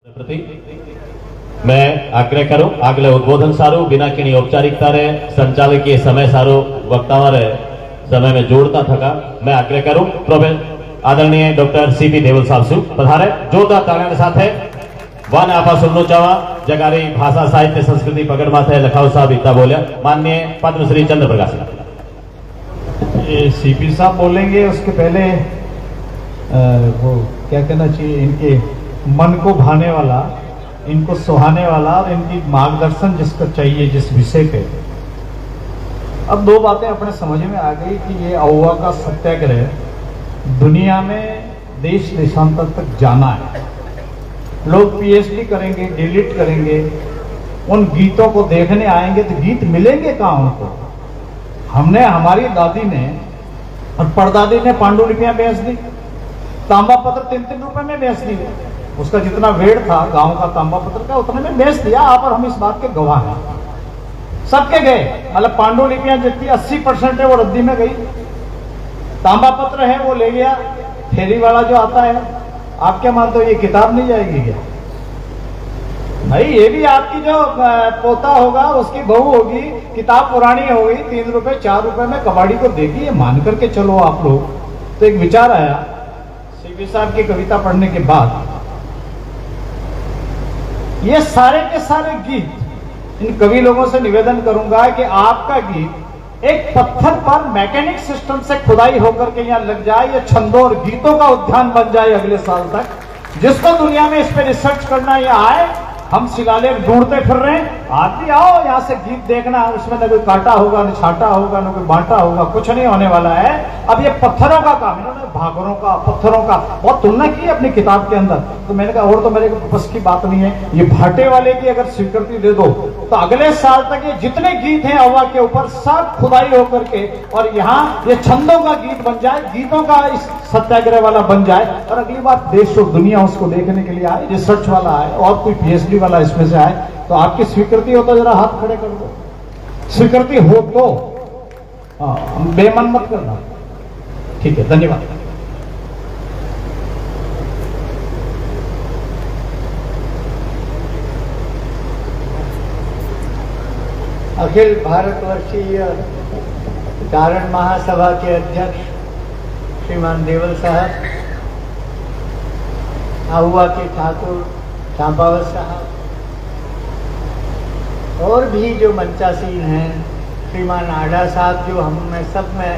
प्रति मैं आग्रह करूं આગલે ઉદ્બોધન સારું बिना किणी औपचारिकता रे संचालकीय समय सारो वक्ताओं रे समय में जोड़ता थका मैं आग्रह करूं प्रोफेसर आदरणीय डॉक्टर सीपी देवल साहब सु पधारे जोरदार तालियां साथे वन आपा सुननो चावा जगारी भाषा साहित्य संस्कृति पकड़ माथे लखाव साहब इतना बोलिया माननीय पद्मश्री चंद्र प्रकाश सीपी साहब बोलेंगे उसके पहले वो क्या कहना चाहिए, इनके मन को भाने वाला, इनको सुहाने वाला और इनकी मार्गदर्शन जिसको चाहिए जिस विषय पे। अब दो बातें अपने समझ में आ गई कि ये अहुआ का सत्याग्रह दुनिया में देश देशांतर तक जाना है। लोग पीएचडी करेंगे, डिलीट करेंगे, उन गीतों को देखने आएंगे तो गीत मिलेंगे कहाँ उनको। हमने, हमारी दादी ने और परदादी ने पांडुलिपियां बेच दी, तांबा पत्र 3-3 रुपए में बेच दी। उसका जितना वेट था गांव का तांबा पत्र का उतने में बेच दिया। आप और हम इस बात के गवाह हैं। सबके गए, मतलब पांडुलिपियां जितनी 80% है वो रद्दी में गई। तांबा पत्र है वो ले गया फेरी वाला जो आता है। आप क्या मानते हो ये किताब नहीं जाएगी क्या? भाई ये भी आपकी जो पोता होगा उसकी बहू होगी, किताब पुरानी होगी, 3 रुपए 4 रुपए में कबाड़ी को देगी, ये मान करके चलो आप लोग। तो एक विचार आया सीपी साहब की कविता पढ़ने के बाद, ये सारे के सारे गीत इन कवि लोगों से निवेदन करूंगा कि आपका गीत एक पत्थर पर मैकेनिक सिस्टम से खुदाई होकर के यहाँ लग जाए, ये छंदों और गीतों का उद्यान बन जाए अगले साल तक। जिसको दुनिया में इस पे रिसर्च करना ये आए, हम शिलालेख ढूंढते फिर रहे हैं, आदमी आओ यहाँ से गीत देखना, उसमें न कोई काटा होगा, न छाटा होगा, न कोई बांटा होगा, कुछ नहीं होने वाला है। अब ये पत्थरों का काम, इन्होंने भागरों का, पत्थरों का बहुत तुलना की है अपनी किताब के अंदर। तो मैंने कहा और तो मेरे बस की बात नहीं है, ये भाटे वाले की अगर स्वीकृति दे दो तो अगले साल तक ये जितने गीत हैं अव्वा के ऊपर सब खुदाई होकर के और यहाँ ये छंदों का गीत बन जाए, गीतों का इस सत्याग्रह वाला बन जाए। और अगली बात देश और दुनिया उसको देखने के लिए आए, रिसर्च वाला आए और कोई पीएचडी वाला इसमें से आए। तो आपकी स्वीकृति हो तो जरा हाथ खड़े कर दो, स्वीकृति हो तो। बेमन मत करना, ठीक है, धन्यवाद। अखिल भारतवर्षीय चारण महासभा के अध्यक्ष श्रीमान देवल साहब, अहुआ के ठाकुर चांपावत साहब और भी जो मंचासीन हैं, श्रीमान आढ़ा साहब जो हम में सब में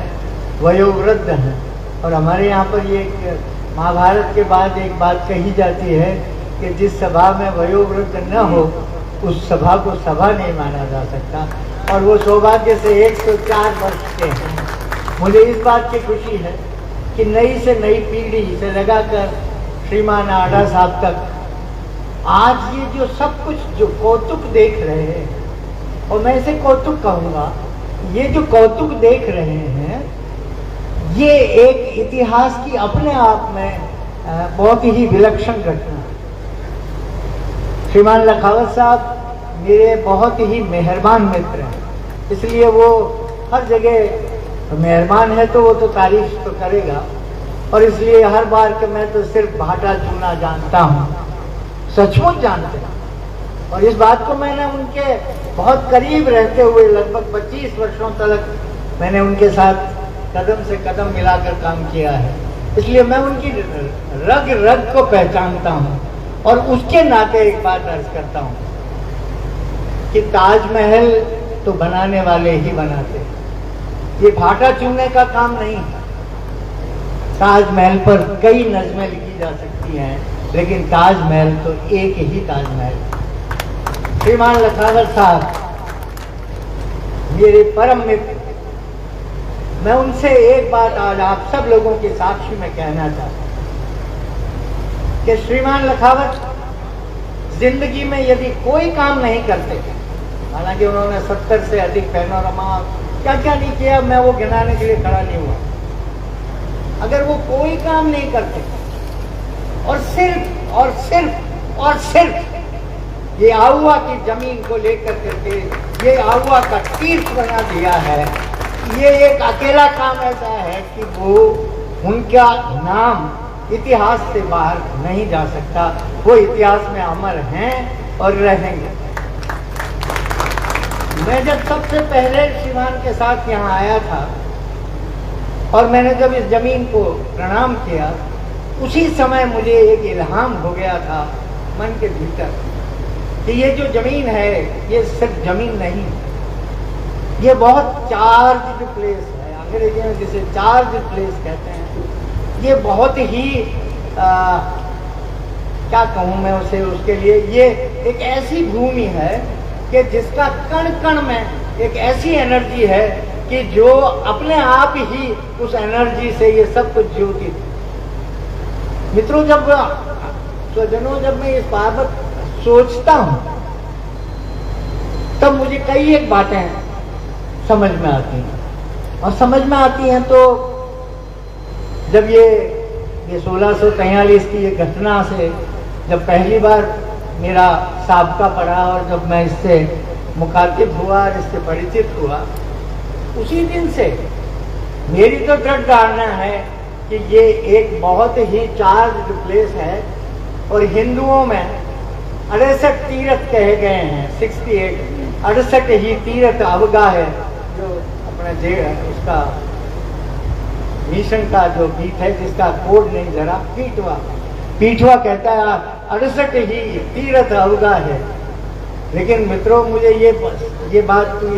वयोवृद्ध हैं। और हमारे यहाँ पर ये महाभारत के बाद एक बात कही जाती है कि जिस सभा में वयोवृद्ध न हो उस सभा को सभा नहीं माना जा सकता। और वो सौभाग्य से 104 वर्ष के हैं। मुझे इस बात की खुशी है कि नई से नई पीढ़ी से लगाकर श्रीमान आढ़ा साहब तक आज ये जो सब कुछ जो कौतुक देख रहे हैं, और मैं इसे कौतुक कहूँगा, ये जो कौतुक देख रहे हैं ये एक इतिहास की अपने आप में बहुत ही विलक्षण घटना है। श्रीमान लखावत साहब मेरे बहुत ही मेहरबान मित्र हैं, इसलिए वो हर जगह मेहरबान है तो वो तो तारीफ तो करेगा। और इसलिए हर बार कि मैं तो सिर्फ भाटा चूना जानता हूँ, सचमुच जानते हैं। और इस बात को मैंने उनके बहुत करीब रहते हुए लगभग 25 वर्षों तक मैंने उनके साथ कदम से कदम मिलाकर काम किया है, इसलिए मैं उनकी रग रग को पहचानता हूँ। और उसके नाते एक बात अर्ज करता हूँ कि ताजमहल तो बनाने वाले ही बनाते हैं, ये भाटा चूनने का काम नहीं है। ताजमहल पर कई नज़में लिखी जा सकती हैं, लेकिन ताजमहल तो एक ही ताजमहल। श्रीमान लखावत साहब मेरे परम मित्र, मैं उनसे एक बात आज आप सब लोगों के साक्षी में कहना चाहता हूँ कि श्रीमान लखावत जिंदगी में यदि कोई काम नहीं करते, हालांकि उन्होंने 70 से अधिक पैनोरमा क्या क्या नहीं किया, मैं वो गिनाने के लिए खड़ा नहीं हुआ। अगर वो कोई काम नहीं करते और सिर्फ और सिर्फ और सिर्फ ये अहुआ की जमीन को लेकर करके ये अहुआ का तीर्थ बना दिया है, ये एक अकेला काम ऐसा है कि वो उनका नाम इतिहास से बाहर नहीं जा सकता, वो इतिहास में अमर हैं और रहेंगे। मैं जब सबसे पहले श्रीमान के साथ यहाँ आया था और मैंने जब इस जमीन को प्रणाम किया, उसी समय मुझे एक इल्हाम हो गया था मन के भीतर कि ये जो जमीन है ये सिर्फ जमीन नहीं, ये बहुत चार्ज्ड प्लेस है। अंग्रेजी में जिसे चार्ज्ड प्लेस कहते हैं, ये बहुत ही क्या कहूँ मैं उसे, उसके लिए ये एक ऐसी भूमि है कि जिसका कण कण में एक ऐसी एनर्जी है कि जो अपने आप ही उस एनर्जी से ये सब कुछ जीवती थी। मित्रों, जब स्वजनों, जब मैं इस बाबत सोचता हूँ तब मुझे कई एक बातें समझ में आती हैं, और समझ में आती हैं तो जब ये 1643 की ये घटना से जब पहली बार मेरा साबका पड़ा और जब मैं इससे मुखातिब हुआ और इससे परिचित हुआ, उसी दिन से मेरी तो दृढ़ धारणा है कि ये एक बहुत ही चार्ज्ड प्लेस है। और हिंदुओं में 68 तीर्थ कहे गए हैं, 68 ही तीर्थ अवगा है, जो अपना उसका मिशन का जो गीत है जिसका कोड नहीं जरा, पीठवा कहता है 68 ही तीर्थ अवगा है। लेकिन मित्रों, मुझे ये बात की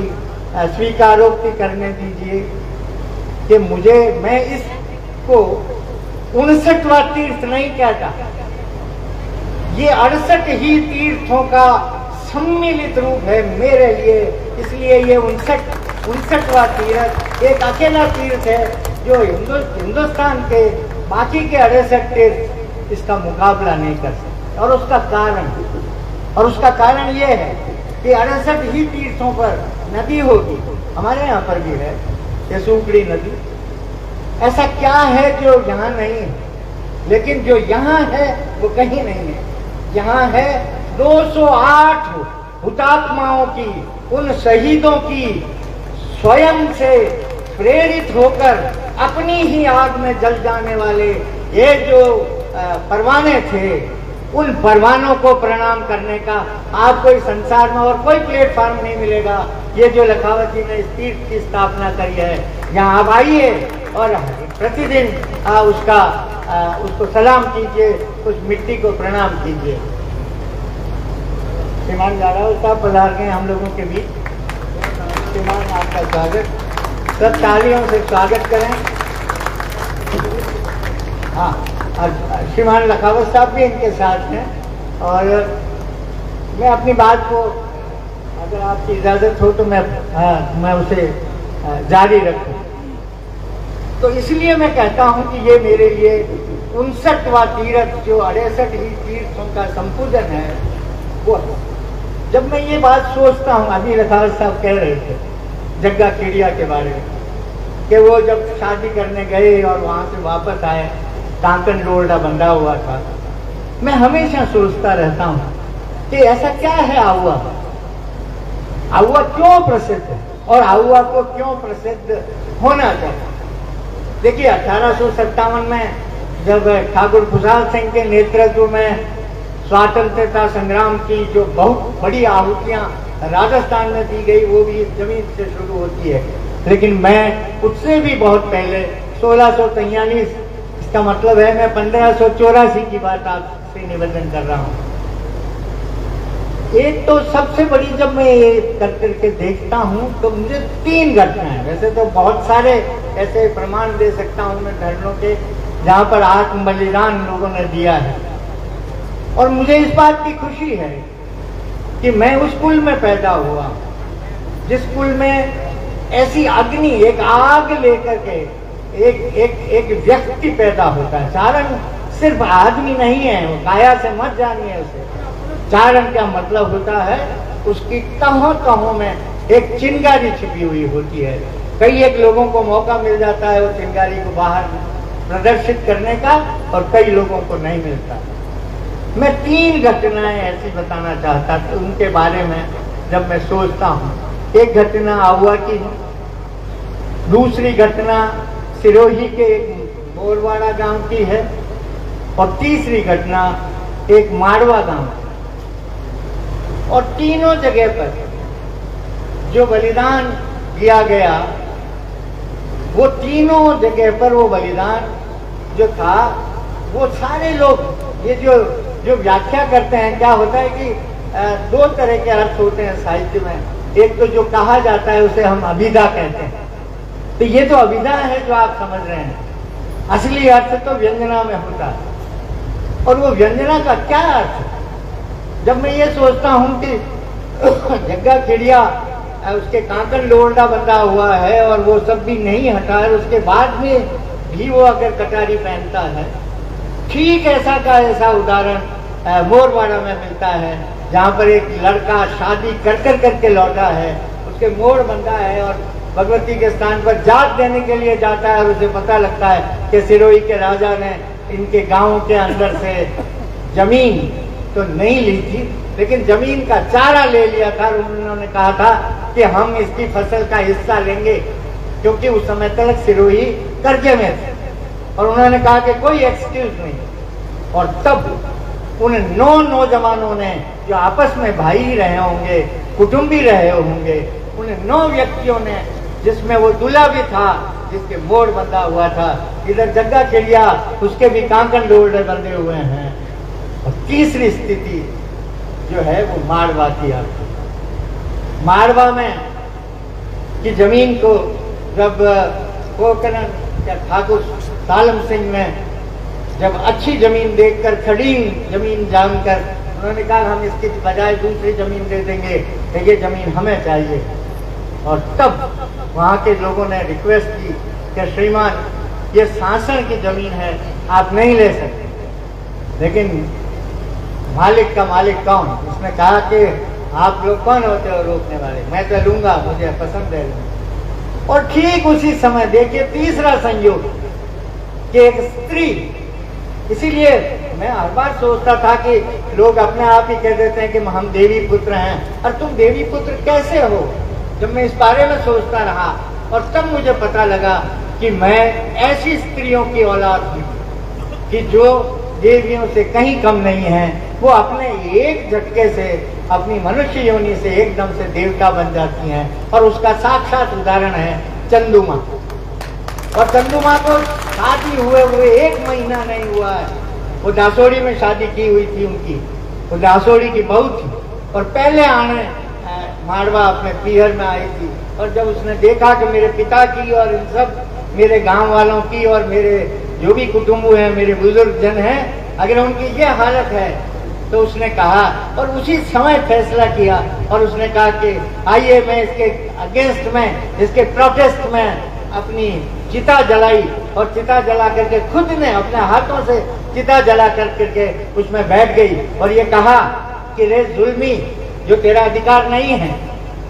स्वीकारोक्ति करने दीजिए कि मैं इसको 59वां तीर्थ नहीं कहता, ये 68 ही तीर्थों का सम्मिलित रूप है मेरे लिए। इसलिए ये 59वां तीर्थ एक अकेला तीर्थ है जो हिंदुस्तान के बाकी के 68 तीर्थ इसका मुकाबला नहीं कर सकते। और उसका कारण ये है कि 68 ही तीर्थों पर नदी होगी, हमारे यहाँ पर भी है ये सूखड़ी नदी। ऐसा क्या है जो यहाँ नहीं है? लेकिन जो यहाँ है वो कहीं नहीं है। यहाँ है 208 हुतात्माओं की, उन शहीदों की स्वयं से प्रेरित होकर अपनी ही आग में जल जाने वाले ये जो परवाने थे, उन परवानों को प्रणाम करने का आपको इस संसार में और कोई प्लेटफॉर्म नहीं मिलेगा। ये जो लखावती ने इस तीर्थ की स्थापना करी है, यहाँ आप आइए और प्रतिदिन उसको सलाम कीजिए, उस मिट्टी को प्रणाम कीजिए। श्रीमान जारावत साहब पधार गए हम लोगों के बीच। श्रीमान, आपका स्वागत, सब तालियों से स्वागत करें। हाँ, श्रीमान लखावत साहब भी इनके साथ हैं। और मैं अपनी बात को, अगर आपकी इजाज़त हो तो मैं उसे जारी रखूं। तो इसलिए मैं कहता हूं कि ये मेरे लिए 59वां तीर्थ, जो 68 ही तीर्थों का संपूजन है, वो है। जब मैं ये बात सोचता हूँ, अभी लखावत साहब कह रहे थे जग्गा केडिया के बारे में कि वो जब शादी करने गए और वहाँ से वापस आए, कांकन डोरडा बंधा हुआ था। मैं हमेशा सोचता रहता हूँ कि ऐसा क्या है आहुआ, आहुआ क्यों प्रसिद्ध है और आहुआ को क्यों प्रसिद्ध होना चाहिए। देखिए, 1857 में जब ठाकुर खुशहाल सिंह के नेतृत्व में स्वतंत्रता संग्राम की जो बहुत बड़ी आहुतियां राजस्थान में दी गई, वो भी इस जमीन से शुरू होती है। लेकिन मैं उससे भी बहुत पहले 1643, इसका मतलब है मैं 1584 की बात आपसे निवेदन कर रहा हूँ। एक तो सबसे बड़ी, जब मैं ये करके देखता हूँ तो मुझे 3 घटनाएं, वैसे तो बहुत सारे ऐसे प्रमाण दे सकता हूँ मैं धर्मों के जहाँ पर आत्म बलिदान लोगों ने दिया है। और मुझे इस बात की खुशी है कि मैं उस कुल में पैदा हुआ जिस कुल में ऐसी अग्नि, एक आग लेकर के एक व्यक्ति पैदा होता है। चारण सिर्फ आदमी नहीं है, वो काया से मत जानिए उसे। चारण का मतलब होता है उसकी तहों में एक चिंगारी छिपी हुई होती है। कई एक लोगों को मौका मिल जाता है वो चिंगारी को बाहर प्रदर्शित करने का, और कई लोगों को नहीं मिलता। मैं 3 घटनाएं ऐसी बताना चाहता था उनके बारे में जब मैं सोचता हूँ। एक घटना आहुआ की है, दूसरी घटना सिरोही के एक मोरवाड़ा गांव की है, और तीसरी घटना एक मारवा गांव, और तीनों जगह पर जो बलिदान दिया गया, वो तीनों जगह पर वो बलिदान जो था, वो सारे लोग ये जो व्याख्या करते हैं, क्या होता है कि दो तरह के अर्थ होते हैं साहित्य में। एक तो जो कहा जाता है उसे हम अभिधा कहते हैं, तो ये तो अभिधा है जो आप समझ रहे हैं, असली अर्थ तो व्यंजना में होता है। और वो व्यंजना का क्या अर्थ है? जब मैं ये सोचता हूं कि जग्गा चिड़िया उसके कांकन लोरडा बंधा हुआ है और वो सब भी नहीं हटा है, उसके बाद में भी वो अगर कटारी पहनता है, ठीक ऐसा का ऐसा उदाहरण मोरवाड़ा में मिलता है, जहाँ पर एक लड़का शादी कर करके लौटा है, उसके मोड़ बंधा है और भगवती के स्थान पर जात देने के लिए जाता है, और उसे पता लगता है कि सिरोही के राजा ने इनके गांव के अंदर से जमीन तो नहीं ली थी, लेकिन जमीन का चारा ले लिया था, और उन्होंने कहा था कि हम इसकी फसल का हिस्सा लेंगे, क्योंकि उस समय तक सिरोही कर्जे में थे। और उन्होंने कहा कि कोई एक्सक्यूज नहीं। और तब उन 9 नौजवानों ने, जो आपस में भाई ही रहे होंगे, कुटुंबी रहे होंगे, उन 9 व्यक्तियों ने, जिसमें वो दूल्हा भी था जिसके मोड़ बंधा हुआ था, इधर जग्गा चिड़िया उसके भी कांकन डोरडे बंधे हुए हैं, और तीसरी स्थिति जो है वो मारवा की आती है। मारवा में की जमीन को जब कोकनन या ठाकुर सालम सिंह ने जब अच्छी जमीन देखकर, खड़ी जमीन जानकर, उन्होंने कहा हम इसकी बजाय दूसरी जमीन दे देंगे, ये जमीन हमें चाहिए। और तब वहाँ के लोगों ने रिक्वेस्ट की कि श्रीमान, ये शासन की जमीन है, आप नहीं ले सकते। लेकिन मालिक का मालिक कौन? उसने कहा कि आप लोग कौन होते हो रोकने वाले, मैं तो लूंगा, मुझे पसंद है। और ठीक उसी समय देखिए तीसरा संयोग कि एक स्त्री, इसीलिए मैं हर बार सोचता था कि लोग अपने आप ही कह देते हैं कि हम देवी पुत्र हैं, और तुम देवी पुत्र कैसे हो? जब मैं इस बारे में सोचता रहा, और तब मुझे पता लगा कि मैं ऐसी स्त्रियों की औलाद हूँ कि जो देवियों से कहीं कम नहीं है। वो अपने एक झटके से, अपनी मनुष्य योनि से एकदम से देवता बन जाती हैं, और उसका साक्षात उदाहरण है चंदुमा। और चंदुमा को शादी हुए 1 महीना नहीं हुआ है, वो दासोड़ी में शादी की हुई थी उनकी, वो दासोड़ी की बहू थी, और पहले आने मारवा अपने पीहर में आई थी। और जब उसने देखा कि मेरे पिता की और इन सब मेरे गांव वालों की और मेरे जो भी कुटुंब हैं, मेरे बुजुर्ग जन हैं, अगर उनकी ये हालत है, तो उसने कहा, और उसी समय फैसला किया, और उसने कहा कि आइए मैं इसके अगेंस्ट में, इसके प्रोटेस्ट में अपनी चिता जलाई, और चिता जला करके खुद ने अपने हाथों से चिता जला करके उसमें बैठ गई, और ये कहा कि रे जुल्मी, जो तेरा अधिकार नहीं है,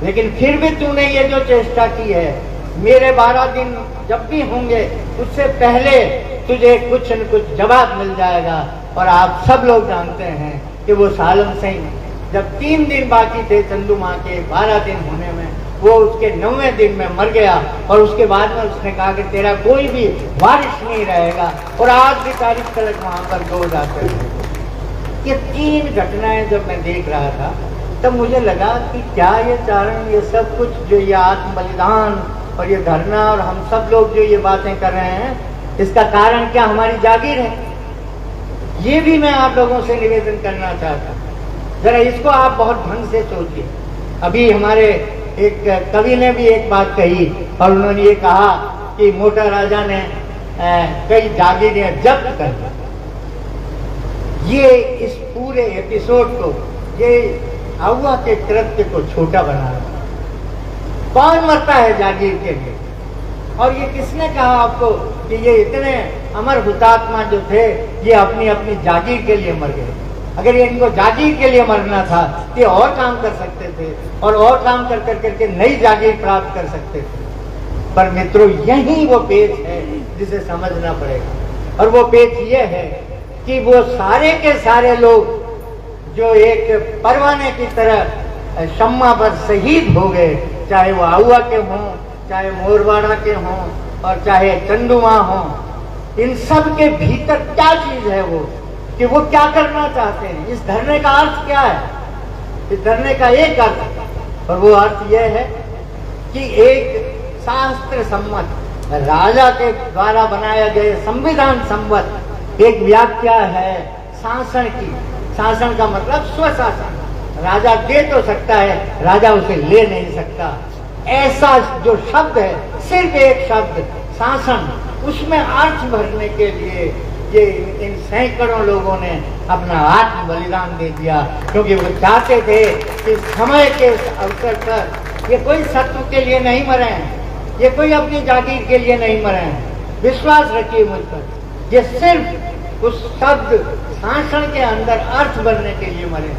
लेकिन फिर भी तूने ये जो चेष्टा की है, मेरे 12 दिन जब भी होंगे उससे पहले तुझे कुछ न कुछ जवाब मिल जाएगा। और आप सब लोग जानते हैं कि वो सालम सिंह जब 3 दिन बाकी थे चंदुमा के 12 दिन होने में, वो उसके 9वें दिन में मर गया, और उसके बाद में उसने कहा कि तेरा कोई भी वारिस नहीं रहेगा। और आज की तारीख तक वहां पर 2 जाते हैं। ये 3 घटनाएं जब मैं देख रहा था, तब मुझे लगा कि क्या ये चारण, ये सब कुछ जो ये आत्म बलिदान और ये धरना और हम सब लोग जो ये बातें कर रहे हैं, इसका कारण क्या हमारी जागीर है? ये भी मैं आप लोगों से निवेदन करना चाहता हूँ। जरा इसको आप बहुत ढंग से सोचिए। अभी हमारे एक कवि ने भी एक बात कही, और उन्होंने ये कहा कि मोटा राजा ने कई जागीरें जब्त कर दी। ये इस पूरे एपिसोड को, ये आहुआ के कृत्य को छोटा बना रहा। कौन मरता है जागीर के लिए? और ये किसने कहा आपको कि ये इतने अमर हुतात्मा जो थे, ये अपनी अपनी जागीर के लिए मर गए? अगर ये इनको जागीर के लिए मरना था तो ये और काम कर सकते थे, और काम कर करके नई जागीर प्राप्त कर सकते थे। पर मित्रों, यही वो पेच है जिसे समझना पड़ेगा। और वो पेच ये है कि वो सारे के सारे लोग जो एक परवाने की तरह शम्मा पर शहीद हो गए, चाहे वो आहुआ के हों, चाहे मोरवाड़ा के हों, और चाहे चंदुमा हों, इन सब के भीतर क्या चीज है वो, कि वो क्या करना चाहते हैं। इस धरने का अर्थ क्या है? इस धरने का एक अर्थ है, और वो अर्थ यह है कि एक शास्त्र सम्मत राजा के द्वारा बनाया गए संविधान सम्मत एक व्याख्या है शासन की। शासन का मतलब स्वशासन। राजा दे तो सकता है, राजा उसे ले नहीं सकता। ऐसा जो शब्द है, सिर्फ एक शब्द शासन, उसमें अर्थ भरने के लिए ये इन सैकड़ों लोगों ने अपना आत्म बलिदान दे दिया, क्योंकि वो चाहते थे कि समय के अवसर पर ये कोई सत्व के लिए नहीं मरे हैं, ये कोई अपनी जागीर के लिए नहीं मरे हैं। विश्वास रखिए मुझ पर, ये सिर्फ उस शब्द शासन के अंदर अर्थ भरने के लिए मरे।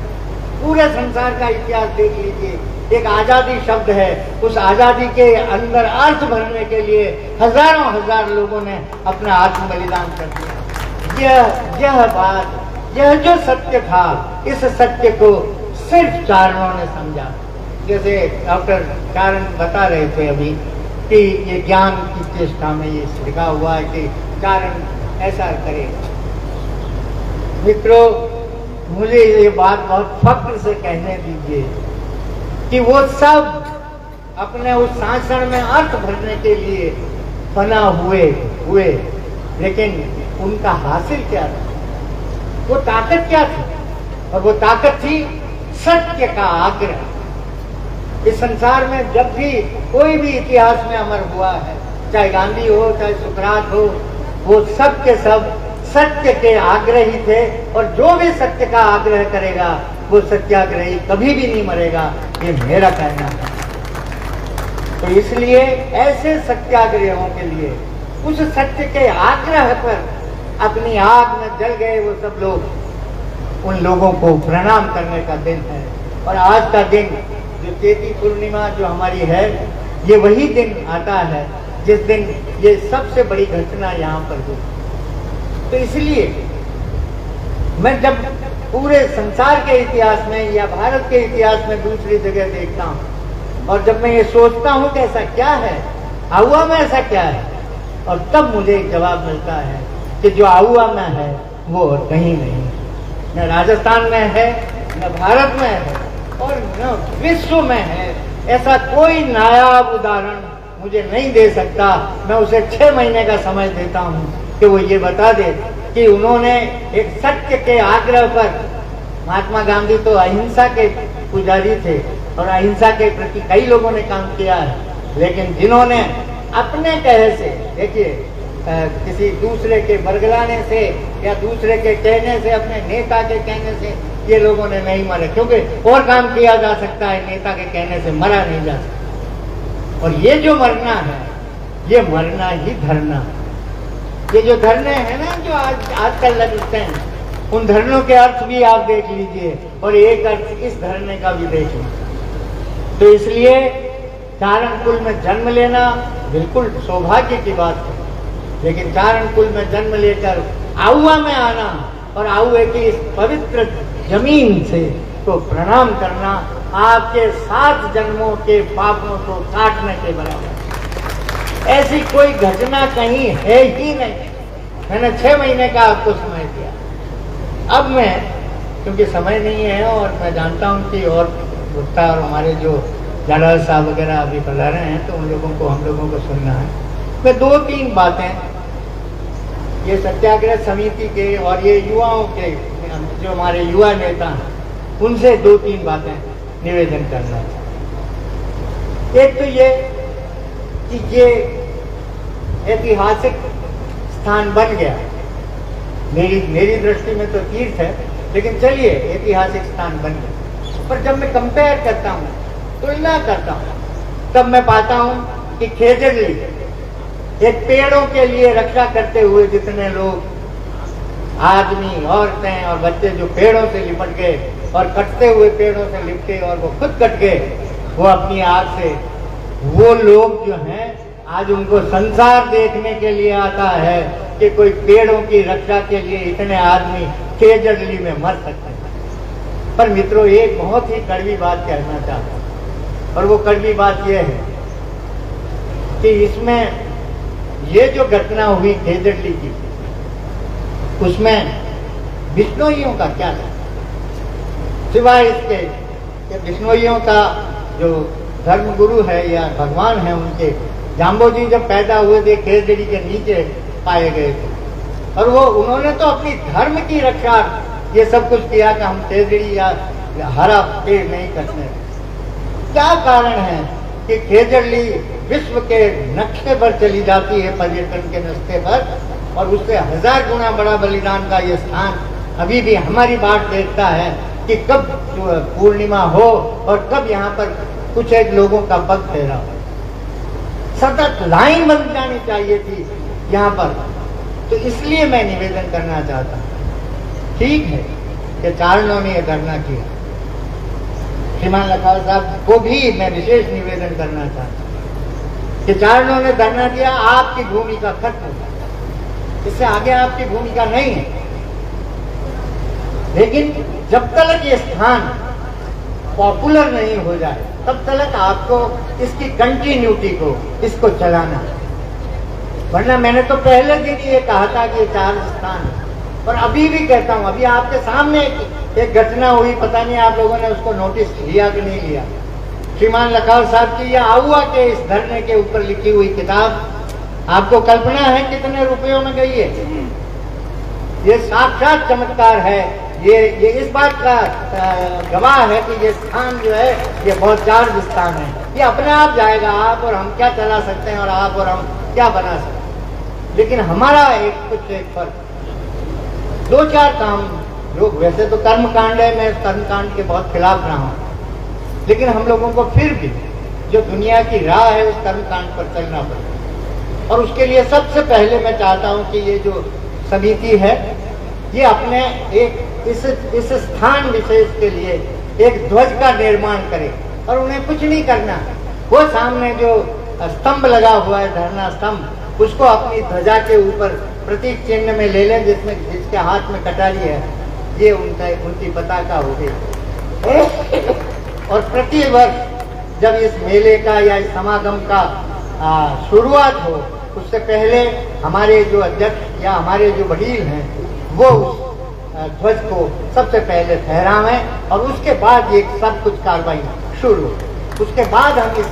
पूरे संसार का इतिहास देख लीजिए, एक आजादी शब्द है, उस आजादी के अंदर अर्थ भरने के लिए हजारों हजार लोगों ने अपना आत्म बलिदान कर दिया। यह बात, यह जो सत्य था, इस सत्य को सिर्फ चारणों ने समझा। जैसे डॉक्टर चारण बता रहे थे अभी कि ये ज्ञान की चेष्टा में ये लिखा हुआ है कि चारण ऐसा करे। मित्रों, मुझे ये बात बहुत फक्र से कहने दीजिए कि वो सब अपने उस शासन में अर्थ भरने के लिए बना हुए, लेकिन उनका हासिल क्या था? वो ताकत क्या थी? और वो ताकत थी सत्य का आग्रह। इस संसार में जब भी कोई भी इतिहास में अमर हुआ है, चाहे गांधी हो, चाहे सुकरात हो, वो सब के सब सत्य के आग्रही थे, और जो भी सत्य का आग्रह करेगा वो सत्याग्रही कभी भी नहीं मरेगा, ये मेरा कहना है। तो इसलिए ऐसे सत्याग्रहों के लिए, उस सत्य के आग्रह पर अपनी आग में जल गए वो सब लोग, उन लोगों को प्रणाम करने का दिन है। और आज का दिन जो चेती पूर्णिमा जो हमारी है, ये वही दिन आता है जिस दिन ये सबसे बड़ी घटना यहाँ पर हुई। तो इसलिए मैं जब पूरे संसार के इतिहास में या भारत के इतिहास में दूसरी जगह देखता हूँ, और जब मैं ये सोचता हूँ कि ऐसा क्या है, आहुआ में ऐसा क्या है, और तब मुझे एक जवाब मिलता है कि जो आहुआ में है वो और कहीं नहीं, न राजस्थान में है, न भारत में है, और न विश्व में है। ऐसा कोई नायाब उदाहरण मुझे नहीं दे सकता। मैं उसे 6 महीने का समय देता हूँ कि वो ये बता दे कि उन्होंने एक सत्य के आग्रह पर, महात्मा गांधी तो अहिंसा के पुजारी थे और अहिंसा के प्रति कई लोगों ने काम किया है, लेकिन जिन्होंने अपने कहे से, देखिए किसी दूसरे के बरगलाने से या दूसरे के कहने से, अपने नेता के कहने से ये लोगों ने नहीं मरे, क्योंकि और काम किया जा सकता है, नेता के कहने से मरा नहीं जा सकता। और ये जो मरना है, ये मरना ही धरना। ये जो धरने हैं ना जो आजकल लगते हैं, उन धरनों के अर्थ भी आप देख लीजिए, और एक अर्थ इस धरने का भी देख लीजिए। तो इसलिए चारण कुल में जन्म लेना बिल्कुल सौभाग्य की बात है, लेकिन चारण कुल में जन्म लेकर आहुआ में आना और आहुए की इस पवित्र जमीन से तो प्रणाम करना आपके 7 जन्मों के पापों को काटने के बराबर। ऐसी कोई घटना कहीं है ही नहीं। मैंने 6 महीने का आपको समय दिया। अब मैं, क्योंकि समय नहीं है और मैं जानता हूं कि और गुप्ता और हमारे जो जाडवाल साहब वगैरह अभी पढ़ा रहे हैं, तो उन लोगों को, हम लोगों को सुनना है। मैं 2-3 बातें ये सत्याग्रह समिति के और ये युवाओं के, जो हमारे युवा नेता हैं, उनसे 2-3 बातें निवेदन करना है। एक तो ये कि ये ऐतिहासिक स्थान बन गया, मेरी दृष्टि में तो तीर्थ है, लेकिन चलिए ऐतिहासिक स्थान बन गया। पर जब मैं कंपेयर करता हूँ, तुलना करता हूँ, तब मैं पाता हूँ कि खेजड़ी एक पेड़ों के लिए रक्षा करते हुए जितने लोग, आदमी, औरतें और बच्चे जो पेड़ों से लिपट गए और कटते हुए पेड़ों से लिपटे और वो खुद कट गए, वो अपनी आग से, वो लोग जो हैं आज उनको संसार देखने के लिए आता है कि कोई पेड़ों की रक्षा के लिए इतने आदमी खेजड़ी में मर सकते हैं। पर मित्रों, एक बहुत ही कड़वी बात कहना चाहता हूँ, और वो कड़वी बात यह है कि इसमें ये जो घटना हुई खेजड़ी की, उसमें बिश्नोइयों का क्या है, सिवाय इसके कि बिश्नोइयों का जो धर्म गुरु है या भगवान है उनके, जाम्बो जी जब पैदा हुए थे खेजड़ी के नीचे पाए गए थे, और वो उन्होंने तो अपनी धर्म की रक्षा ये सब कुछ किया कि हम खेजड़ी या हरा पेड़ नहीं कटने। क्या कारण है कि खेजड़ी विश्व के नक्शे पर चली जाती है, पर्यटन के नक्शे पर, और उससे 1000 गुना बड़ा बलिदान का ये स्थान अभी भी हमारी बाट देखता है कि कब पूर्णिमा हो और कब यहाँ पर कुछ एक लोगों का पग फेरा हो। सतत लाइन बन जानी चाहिए थी यहाँ पर। तो इसलिए मैं निवेदन करना चाहता हूँ, ठीक है कि चारणों ने यह धरना किया, श्रीमान लखावत साहब को भी मैं विशेष निवेदन करना चाहता हूँ कि चारणों ने धरना दिया, आपकी भूमिका खत्म हो गई, इससे आगे आपकी भूमिका नहीं है। लेकिन जब तक ये स्थान पॉपुलर नहीं हो जाए तब तक आपको इसकी कंटिन्यूटी को इसको चलाना है। वरना मैंने तो पहले दिन ये कहा था कि ये 4 स्थान है, और अभी भी कहता हूँ। अभी आपके सामने एक घटना हुई, पता नहीं आप लोगों ने उसको नोटिस लिया कि नहीं लिया। श्रीमान लखावत साहब की यह आहुआ के इस धरने के ऊपर लिखी हुई किताब आपको कल्पना है कितने रुपयों में गई है? ये साक्षात चमत्कार है। ये इस बात का गवाह है कि ये स्थान जो है ये बहुत चार्ज स्थान है। ये अपने आप जाएगा, आप और हम क्या चला सकते हैं और आप और हम क्या बना सकते हैं। लेकिन हमारा एक फर्क, 2-4 काम जो वैसे तो कर्मकांड है, मैं कर्मकांड के बहुत खिलाफ रहा हूँ, लेकिन हम लोगों को फिर भी जो दुनिया की राह है उस कर्मकांड पर चलना पड़ेगा। और उसके लिए सबसे पहले मैं चाहता हूँ कि ये जो समिति है ये अपने इस स्थान विशेष के लिए एक ध्वज का निर्माण करे, और उन्हें कुछ नहीं करना। वो सामने जो स्तंभ लगा हुआ है, धरना स्तंभ, उसको अपनी ध्वजा के ऊपर प्रतीक चिन्ह में ले लें, जिसके हाथ में कटारी है, ये उनकी पताका होगी। और प्रति वर्ष जब इस मेले का या इस समागम का शुरुआत हो, उससे पहले हमारे जो अध्यक्ष या हमारे जो वकील हैं वो उस ध्वज को सबसे पहले फहरावें, और उसके बाद ये सब कुछ कार्रवाई शुरू। उसके बाद हम इस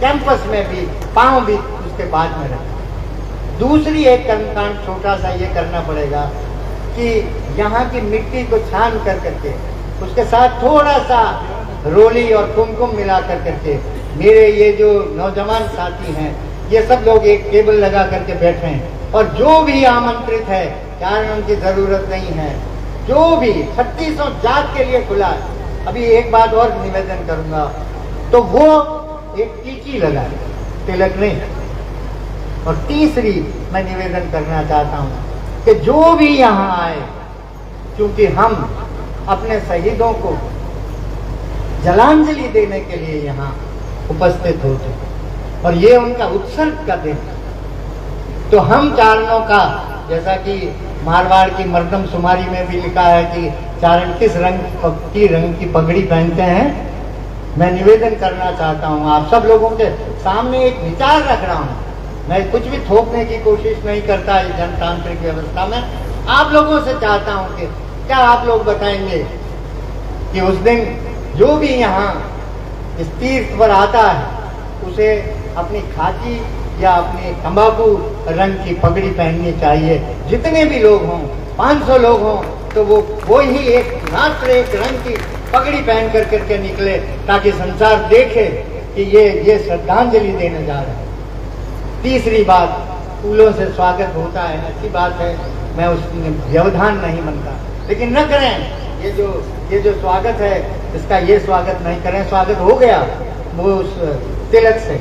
कैंपस में भी पांव भी उसके बाद में रखें। दूसरी एक कर्मकांड छोटा सा ये करना पड़ेगा कि यहाँ की मिट्टी को छान कर करके उसके साथ थोड़ा सा रोली और कुमकुम मिला कर करके मेरे ये जो नौजवान साथी हैं ये सब लोग एक टेबल लगा करके बैठे हैं, और जो भी आमंत्रित है, कारण की जरूरत नहीं है, जो भी 3600 जात के लिए खुला है। अभी एक बात और निवेदन करूंगा, तो वो एक टीची लगाए, तिलक नहीं। और तीसरी मैं निवेदन करना चाहता हूं कि जो भी यहाँ आए, क्योंकि हम अपने शहीदों को जलांजलि देने के लिए यहाँ उपस्थित होते, और ये उनका उत्सर्ग का दिन, तो हम चारणों का, जैसा कि मारवाड़ की मर्दम शुमारी में भी लिखा है कि चारण किस रंग की पगड़ी पहनते हैं, मैं निवेदन करना चाहता हूँ आप सब लोगों के सामने एक विचार रख रहा हूँ। मैं कुछ भी थोपने की कोशिश नहीं करता इस जनतांत्रिक व्यवस्था में। आप लोगों से चाहता हूँ कि क्या आप लोग बताएंगे कि उस दिन जो भी यहाँ इस तीर्थ पर आता है उसे अपनी खाकी या अपनी तंबाकू रंग की पगड़ी पहननी चाहिए। जितने भी लोग हों, 500 लोग हों, तो वो ही एक मात्र एक रंग की पगड़ी पहन कर करके निकले, ताकि संसार देखे कि ये श्रद्धांजलि देने जा रहे हैं। तीसरी बात, फूलों से स्वागत होता है, अच्छी बात है, मैं उसमें व्यवधान नहीं बनता, लेकिन न करें ये जो स्वागत है इसका ये स्वागत नहीं करें। स्वागत हो गया वो उस तिलक से।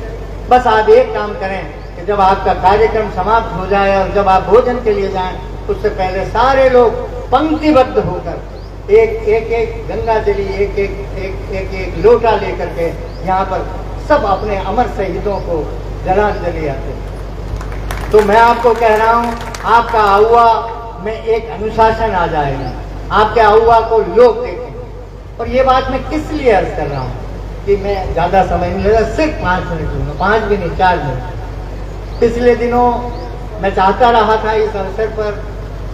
बस आप एक काम करें कि जब आपका कार्यक्रम समाप्त हो जाए और जब आप भोजन के लिए जाएं, उससे पहले सारे लोग पंक्तिबद्ध होकर एक गंगा जली एक लोटा लेकर के यहाँ पर सब अपने अमर शहीदों को जलांजलि आते। तो मैं आपको कह रहा हूँ, आपका आहुआ में एक अनुशासन आ जाएगा, आपके आहुआ को लोग देखेंगे। और ये बात मैं किस लिए अर्ज कर रहा हूँ कि मैं ज्यादा समय नहीं लेगा, सिर्फ 5 मिनट लूंगा, 5 भी नहीं 4 मिनट। पिछले दिनों मैं चाहता रहा था इस अवसर पर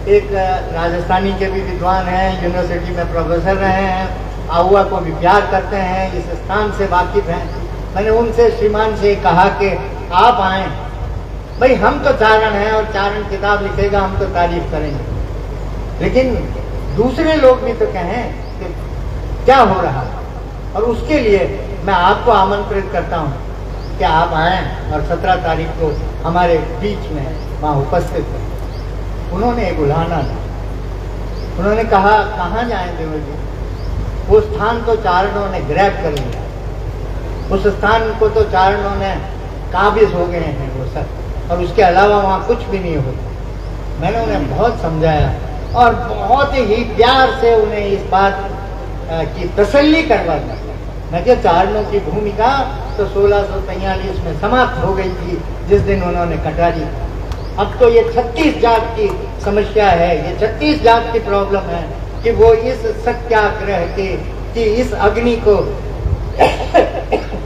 एक राजस्थानी के भी विद्वान हैं, यूनिवर्सिटी में प्रोफेसर रहे हैं, आहुआ को भी प्यार करते हैं, इस स्थान से वाकिफ हैं। मैंने उनसे, श्रीमान से कहा कि आप आएँ, भाई हम तो चारण हैं और चारण किताब लिखेगा, हम तो तारीफ करेंगे, लेकिन दूसरे लोग भी तो कहें कि क्या हो रहा है। और उसके लिए मैं आपको आमंत्रित करता हूँ कि आप आएँ और 17 तारीख को हमारे बीच में वहाँ उपस्थित हैं। उन्होंने एक उल्हाना दी। उन्होंने कहा, कहाँ जाएं देवर जी, वो स्थान तो चारणों ने ग्रैब कर लिया, उस स्थान को तो चारणों ने काबिज हो गए हैं वो सब, और उसके अलावा वहाँ कुछ भी नहीं होता। मैंने उन्हें बहुत समझाया और बहुत ही प्यार से उन्हें इस बात की तसल्ली करवा दी। मैं क्या, चारणों की भूमिका तो 1643 में समाप्त हो गई थी जिस दिन उन्होंने कटारी। अब तो ये 36 जात की समस्या है, ये 36 जात की प्रॉब्लम है कि वो इस सत्याग्रह की इस अग्नि को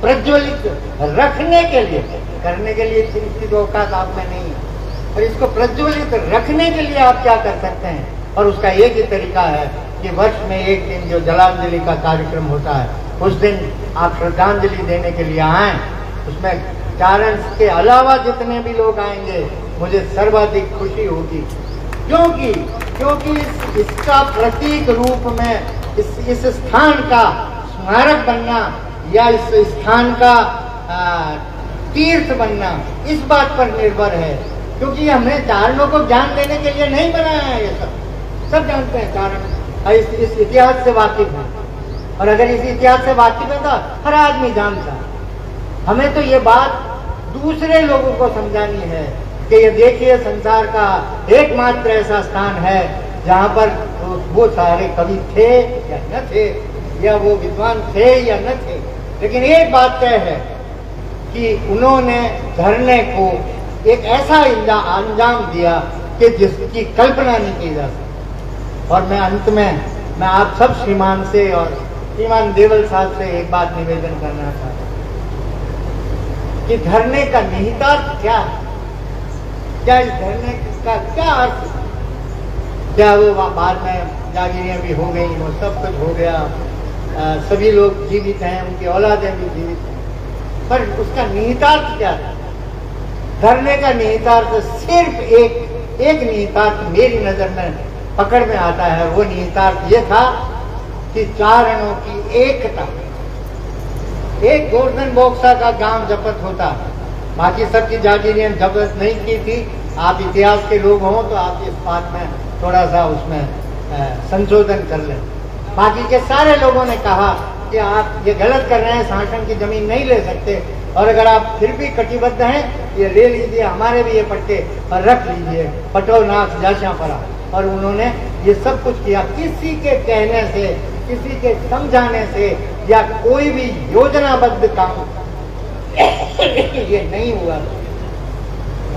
प्रज्वलित रखने के लिए, करने के लिए इतनी औकात आप में नहीं है, और इसको प्रज्वलित रखने के लिए आप क्या कर सकते हैं। और उसका एक ही तरीका है कि वर्ष में एक दिन जो जलांजलि का कार्यक्रम होता है, उस दिन आप श्रद्धांजलि देने के लिए आएं। उसमें चारण के अलावा जितने भी लोग आएंगे, मुझे सर्वाधिक खुशी होगी, क्योंकि इसका प्रतीक रूप में इस स्थान का स्मारक बनना या इस स्थान का तीर्थ बनना इस बात पर निर्भर है, क्योंकि हमें चारणों को ज्ञान देने के लिए नहीं बनाया है। ये सब जानते हैं, चारण इस इतिहास से वाकिफ है, और अगर इस इतिहास से वाकिफ है तो हर आदमी जानता है। हमें तो ये बात दूसरे लोगों को समझानी है कि ये देखिए, संसार का एकमात्र ऐसा स्थान है जहाँ पर वो सारे कवि थे या न थे, या वो विद्वान थे या न थे, लेकिन एक बात तय है कि उन्होंने धरने को एक ऐसा अंजाम दिया कि जिसकी कल्पना नहीं की जा सकती। और मैं अंत में मैं आप सब श्रीमान से और श्रीमान देवल साहब से एक बात निवेदन करना चाहता हूँ कि धरने का निहितार्थ क्या है, क्या इस धरने का क्या अर्थ है। क्या वो बाद में जागीरें भी हो गई, वो सब कुछ हो गया, सभी लोग जीवित हैं, उनकी औलादें भी जीवित हैं, पर उसका निहितार्थ क्या है। धरने का निहितार्थ सिर्फ एक निहितार्थ मेरी नजर में पकड़ में आता है। वो निहितार्थ ये था कि चारणों की एकता। एक गोवर्धन बोक्सा का गांव जपत होता, बाकी सबकी जागीरें जबत नहीं की थी। आप इतिहास के लोग हों तो आप इस बात में थोड़ा सा उसमें संशोधन कर लें। बाकी के सारे लोगों ने कहा कि आप ये गलत कर रहे हैं, शासन की जमीन नहीं ले सकते, और अगर आप फिर भी कटिबद्ध हैं, ये ले लीजिए, हमारे भी ये पट्टे और रख लीजिए, पटो नाथ जाशा पड़ा। और उन्होंने ये सब कुछ किया, किसी के कहने से, किसी के समझाने से या कोई भी योजनाबद्ध काम ये नहीं हुआ।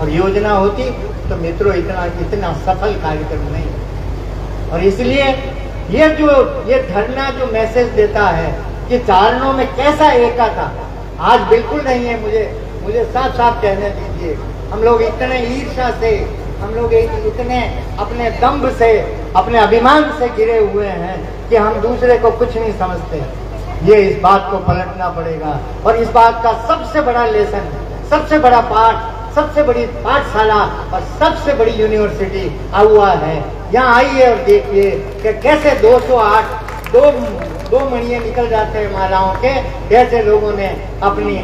और योजना होती तो मित्रों इतना सफल कार्यक्रम नहीं। और इसलिए ये धरना जो मैसेज देता है कि चारणों में कैसा एका था, आज बिल्कुल नहीं है। मुझे साफ साफ कहने दीजिए, हम लोग इतने ईर्ष्या से, हम लोग इतने अपने दंभ से, अपने अभिमान से घिरे हुए हैं कि हम दूसरे को कुछ नहीं समझते। ये इस बात को पलटना पड़ेगा। और इस बात का सबसे बड़ा लेसन, सबसे बड़ा पाठ, सबसे बड़ी पाठशाला और सबसे बड़ी यूनिवर्सिटी आहुआ है। यहाँ आइए और देखिए कि कैसे 208 दो मणिये निकल जाते हैं मालाओं के, कैसे लोगों ने अपनी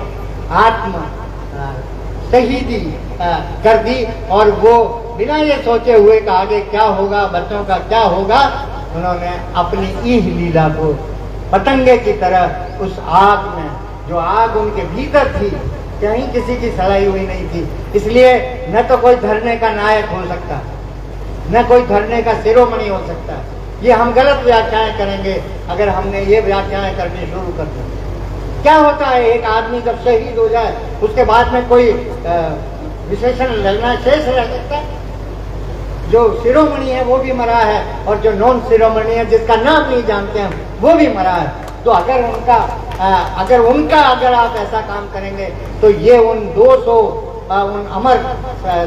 आत्म शहीदी कर दी, और वो बिना ये सोचे हुए कि आगे क्या होगा, बच्चों का क्या होगा, उन्होंने अपनी ईह लीला को पतंगे की तरह उस आग में, जो आग उनके भीतर थी, कहीं किसी की सलाई हुई नहीं थी। इसलिए न तो कोई धरने का नायक हो सकता, न कोई धरने का शिरोमणि हो सकता। ये हम गलत व्याख्याएं करेंगे अगर हमने ये व्याख्याएं करनी शुरू कर दी। क्या होता है, एक आदमी जब शहीद हो जाए उसके बाद में कोई विशेषण लगना शेष रह सकता है। जो शिरोमणि है वो भी मरा है, और जो नॉन शिरोमणि है जिसका नाम नहीं जानते हैं वो भी मरा है। तो अगर आप ऐसा काम करेंगे तो ये उन 200 उन अमर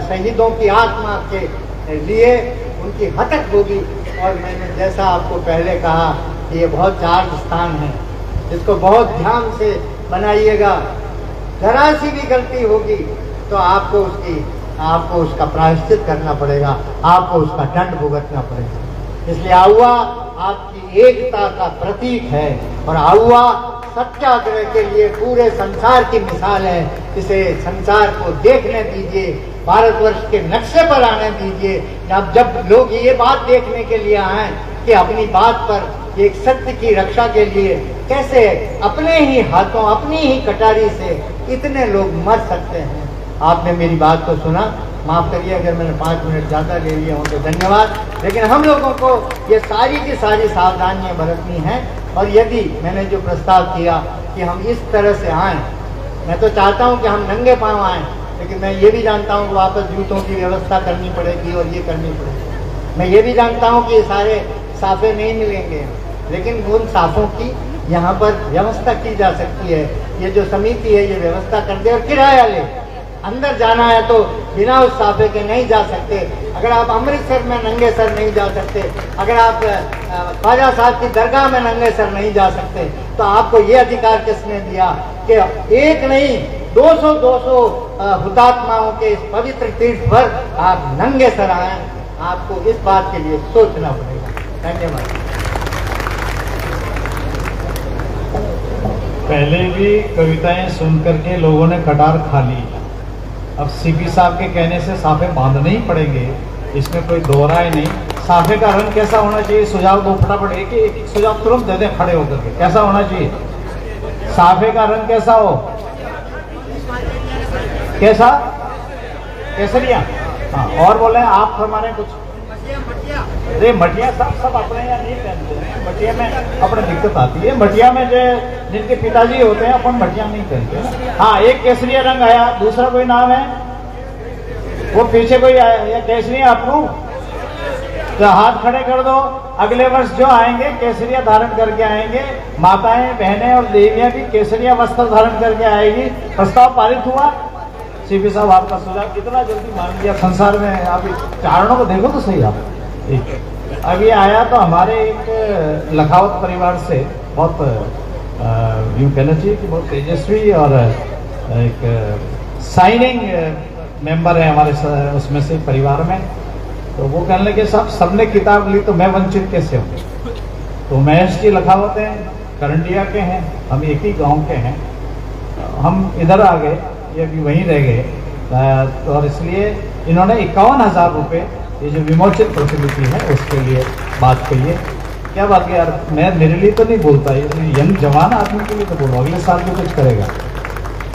शहीदों की आत्मा के लिए, उनकी हटक होगी। और मैंने जैसा आपको पहले कहा कि ये बहुत चार्ज स्थान है, इसको बहुत ध्यान से बनाइएगा। जरा सी भी गलती होगी तो आपको उसका प्रायश्चित करना पड़ेगा, आपको उसका दंड भुगतना पड़ेगा। इसलिए आहुआ आपकी एकता का प्रतीक है और आहुआ सत्याग्रह के लिए पूरे संसार की मिसाल है। इसे संसार को देखने दीजिए, भारतवर्ष के नक्शे पर आने दीजिए। अब जब लोग ये बात देखने के लिए आए कि अपनी बात पर एक सत्य की रक्षा के लिए कैसे अपने ही हाथों, अपनी ही कटारी से इतने लोग मर सकते हैं। आपने मेरी बात को सुना, माफ करिए अगर मैंने 5 मिनट ज़्यादा ले लिए हों तो धन्यवाद। लेकिन हम लोगों को ये सारी की सारी सावधानियां बरतनी हैं। और यदि मैंने जो प्रस्ताव किया कि हम इस तरह से आएँ, मैं तो चाहता हूं कि हम नंगे पांव आएँ, लेकिन मैं ये भी जानता हूं कि वापस जूतों की व्यवस्था करनी पड़ेगी और ये करनी पड़ेगी। मैं ये भी जानता हूं कि ये सारे साफे नहीं मिलेंगे, लेकिन उन साफों की यहाँ पर व्यवस्था की जा सकती है। ये जो समिति है ये व्यवस्था कर दे और किराया ले। अंदर जाना है तो बिना उस साफे के नहीं जा सकते। अगर आप अमृतसर में नंगे सर नहीं जा सकते, अगर आप ख्वाजा साहब की दरगाह में नंगे सर नहीं जा सकते, तो आपको ये अधिकार किसने दिया कि एक नहीं 200 हुतात्माओं के इस पवित्र तीर्थ पर आप नंगे सर आए। आपको इस बात के लिए सोचना पड़ेगा। धन्यवाद। पहले भी कविताएं सुन करके लोगों ने कटार खा ली। अब सीपी साहब के कहने से साफे बांधने ही पड़ेंगे, इसमें कोई दो राय नहीं। साफे का रंग कैसा होना चाहिए, सुझाव दो फटाफट, एक सुझाव तुरंत दे दें खड़े होकर के। कैसा होना चाहिए साफे का रंग, कैसा हो, कैसा, केसरिया। हाँ, और बोले आप फरमाने कुछ। अरे मटिया सब अपने यहाँ नहीं पहनते हैं, मटिया में अपने दिक्कत आती है। मटिया में जो जिनके पिताजी होते हैं अपन मटिया नहीं पहनते। हाँ, एक केसरिया रंग आया, दूसरा कोई नाम है, वो पीछे कोई आया या केसरिया आपको, तो हाथ खड़े कर दो। अगले वर्ष जो आएंगे केसरिया धारण करके आएंगे, माताएं बहनें और देवियां भी केसरिया वस्त्र धारण करके आएगी। प्रस्ताव पारित हुआ। सीपी साहब आपका सुझाव इतना जल्दी मान लिया संसार में। आप चारणों को देखो तो सही आप। अब ये आया तो हमारे एक लखावत परिवार से बहुत यूँ कहना चाहिए कि बहुत तेजस्वी और एक साइनिंग मेंबर है हमारे उसमें से परिवार में। तो वो कहने लगे साहब सबने किताब ली तो मैं वंचित कैसे हूँ। तो महेश जी लखावत हैं, करंडिया के हैं, हम एक ही गांव के हैं। हम इधर आ गए, ये अभी वहीं रह गए। और इसलिए इन्होंने 51,000 रुपये ये जो विमोचित प्रतिलिपि है उसके लिए बात कही है। क्या बात है यार, मैं मेरे लिए तो नहीं बोलता, ये यंग जवान आदमी के लिए तो बोलो, अगले साल भी कुछ करेगा।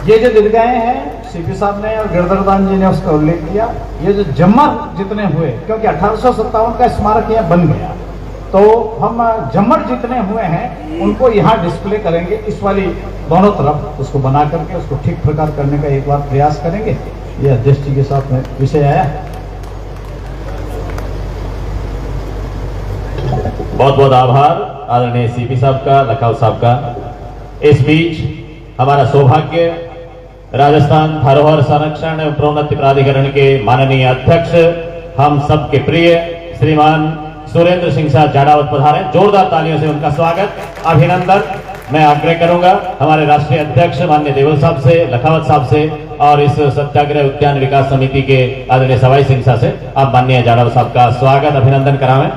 ये जो दीर्घाएं हैं सीपी साहब ने और गिरधरदान जी ने उसका उल्लेख किया। ये जो जम्मर जितने हुए, क्योंकि 1857 का स्मारक यहाँ बन गया, तो हम जम्मर जितने हुए हैं उनको यहाँ डिस्प्ले करेंगे। इस वाली दोनों तरफ उसको बना करके उसको ठीक प्रकार करने का एक बार प्रयास करेंगे। ये अध्यक्ष जी के साथ में विषय आया। बहुत बहुत आभार आदरणीय सीपी साहब का, लखावत साहब का। इस बीच हमारा सौभाग्य राजस्थान धरोहर संरक्षण एवं प्रोन्नति प्राधिकरण के माननीय अध्यक्ष, हम सबके प्रिय श्रीमान सुरेंद्र सिंह साहब जाड़ावत पधारे। जोरदार तालियों से उनका स्वागत, अभिनंदन। मैं आग्रह करूंगा हमारे राष्ट्रीय अध्यक्ष माननीय देवल साहब से, लखावत साहब से और इस सत्याग्रह उद्यान विकास समिति के आदरणीय सवाई सिंह साहब से आप माननीय जाड़ावत साहब का स्वागत अभिनंदन करावें।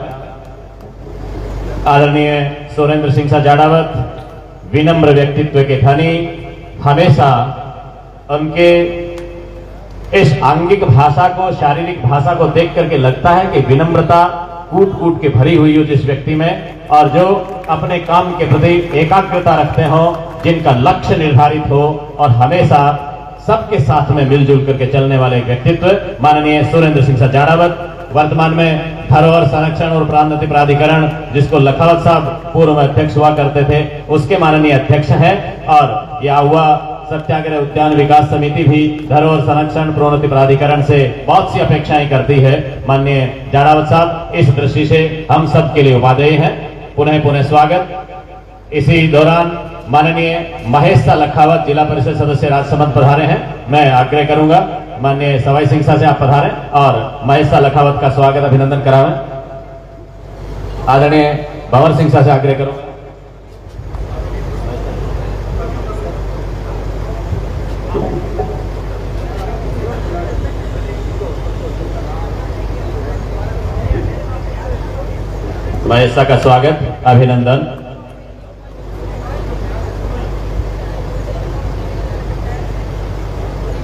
आदरणीय सुरेंद्र सिंह साहब जाड़ावत विनम्र व्यक्तित्व के धनी, हमेशा उनके इस आंगिक भाषा को, शारीरिक भाषा को देख करके लगता है कि विनम्रता कूट कूट के भरी हुई हो जिस व्यक्ति में, और जो अपने काम के प्रति एकाग्रता रखते हो, जिनका लक्ष्य निर्धारित हो और हमेशा सबके साथ में मिलजुल करके चलने वाले व्यक्तित्व माननीय सुरेंद्र सिंह साहब जाड़ावत। वर्तमान में धरोहर संरक्षण और प्रोन्नति प्राधिकरण, जिसको लखावत साहब पूर्व अध्यक्ष हुआ करते थे, उसके माननीय अध्यक्ष हैं। और यह हुआ सत्याग्रह उद्यान विकास समिति भी धरोहर संरक्षण प्रोन्नति प्राधिकरण से बहुत सी अपेक्षाएं करती है। माननीय जाड़ावत साहब इस दृष्टि से हम सब के लिए उपादेय हैं। पुनः पुनः स्वागत। इसी दौरान माननीय महेश लखावत जिला परिषद सदस्य राजसमंद पधारे हैं। मैं आग्रह करूंगा माननीय सवाई सिंह साहब से आप पधारें और महेश लखावत का स्वागत अभिनंदन करावें। आदरणीय भंवर सिंह साहब से आग्रह करो। महेशा का स्वागत, अभिनंदन।